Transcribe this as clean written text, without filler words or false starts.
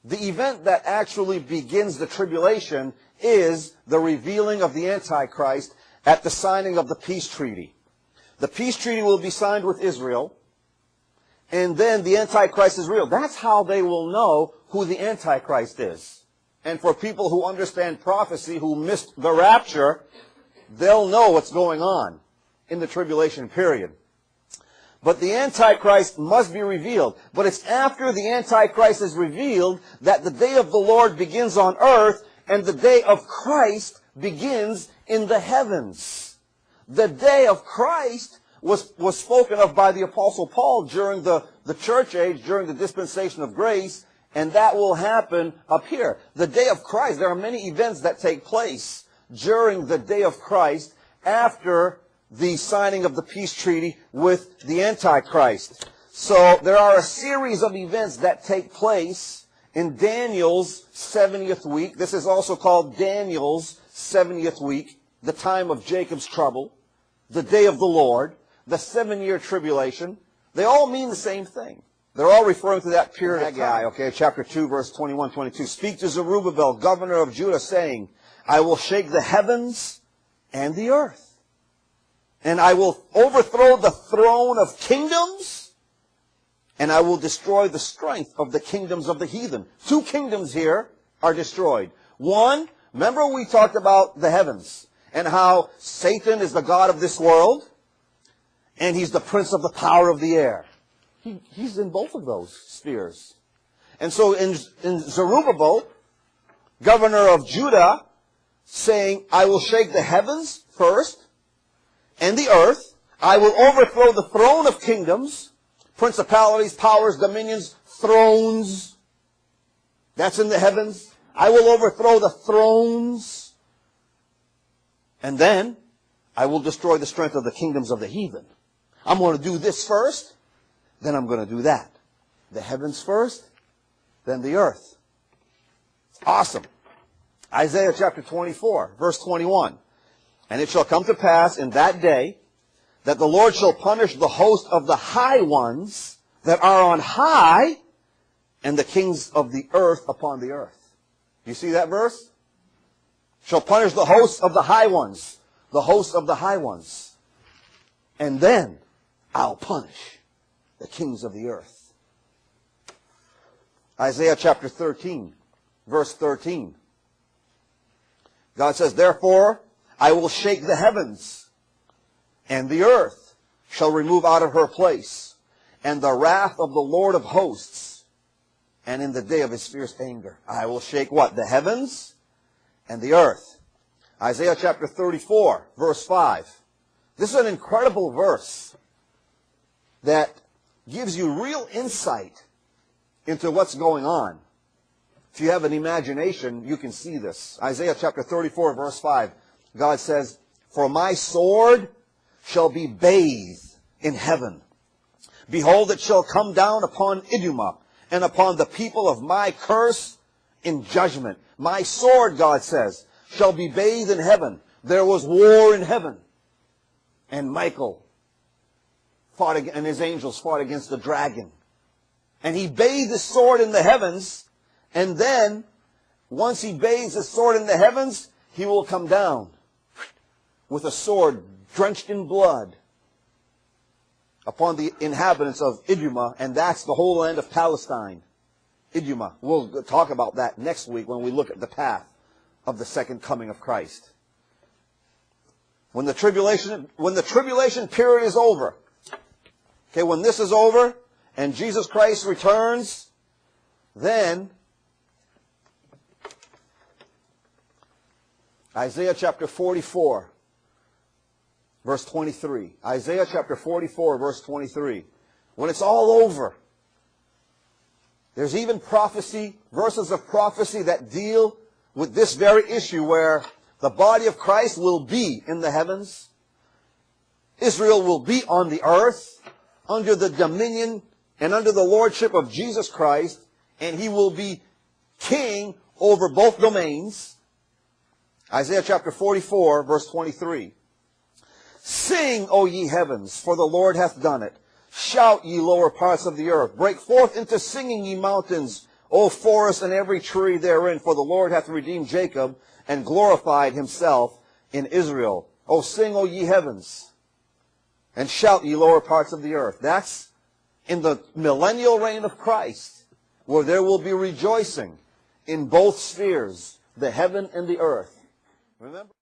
The event that actually begins the tribulation is the revealing of the Antichrist at the signing of the peace treaty. The peace treaty will be signed with Israel, and then the Antichrist is real. That's how they will know who the Antichrist is. And for people who understand prophecy, who missed the rapture, they'll know what's going on in the tribulation period. But the Antichrist must be revealed. But it's after the Antichrist is revealed that the day of the Lord begins on earth and the day of Christ begins in the heavens. The day of Christ was spoken of by the Apostle Paul during the church age, during the dispensation of grace, and that will happen up here. The day of Christ, there are many events that take place during the day of Christ after the signing of the peace treaty with the Antichrist. So there are a series of events that take place in Daniel's 70th week. This is also called Daniel's 70th week, the time of Jacob's trouble, the day of the Lord, the 7-year tribulation. They all mean the same thing. They're all referring to that period of time. Okay, chapter 2, verse 21, 22. Speak to Zerubbabel, governor of Judah, saying, I will shake the heavens and the earth, and I will overthrow the throne of kingdoms, and I will destroy the strength of the kingdoms of the heathen. 2 kingdoms here are destroyed. One, remember we talked about the heavens and how Satan is the god of this world, and he's the prince of the power of the air. He's in both of those spheres. And so in Zerubbabel, governor of Judah, saying, I will shake the heavens first, and the earth. I will overthrow the throne of kingdoms, principalities, powers, dominions, thrones. That's in the heavens. I will overthrow the thrones. And then I will destroy the strength of the kingdoms of the heathen. I'm going to do this first, then I'm going to do that. The heavens first, then the earth. Awesome. Isaiah chapter 24, verse 21. And it shall come to pass in that day that the Lord shall punish the host of the high ones that are on high, and the kings of the earth upon the earth. You see that verse? Shall punish the hosts of the high ones. The hosts of the high ones. And then I'll punish the kings of the earth. Isaiah chapter 13, verse 13. God says, therefore I will shake the heavens, and the earth shall remove out of her place, and the wrath of the Lord of hosts, and in the day of his fierce anger. I will shake what? The heavens and the earth. Isaiah chapter 34, verse 5. This is an incredible verse that gives you real insight into what's going on. If you have an imagination, you can see this. Isaiah chapter 34, verse 5. God says, for my sword shall be bathed in heaven. Behold, it shall come down upon Idumah, and upon the people of my curse in judgment. My sword, God says, shall be bathed in heaven. There was war in heaven. And Michael fought, and his angels fought against the dragon. And he bathed his sword in the heavens. And then, once he bathes his sword in the heavens, he will come down with a sword drenched in blood upon the inhabitants of Idumah, and that's the whole land of Palestine. Idumah. We'll talk about that next week when we look at the path of the second coming of Christ. When the tribulation period is over, okay, when this is over and Jesus Christ returns, then Isaiah chapter 44, verse 23. Isaiah chapter 44, verse 23. When it's all over, there's even prophecy, verses of prophecy that deal with this very issue where the body of Christ will be in the heavens. Israel will be on the earth under the dominion and under the lordship of Jesus Christ, and he will be king over both domains. Isaiah chapter 44, verse 23. Sing, O ye heavens, for the Lord hath done it. Shout, ye lower parts of the earth. Break forth into singing, ye mountains. O forest and every tree therein, for the Lord hath redeemed Jacob and glorified himself in Israel. O sing, O ye heavens, and shout, ye lower parts of the earth. That's in the millennial reign of Christ, where there will be rejoicing in both spheres, the heaven and the earth. Remember?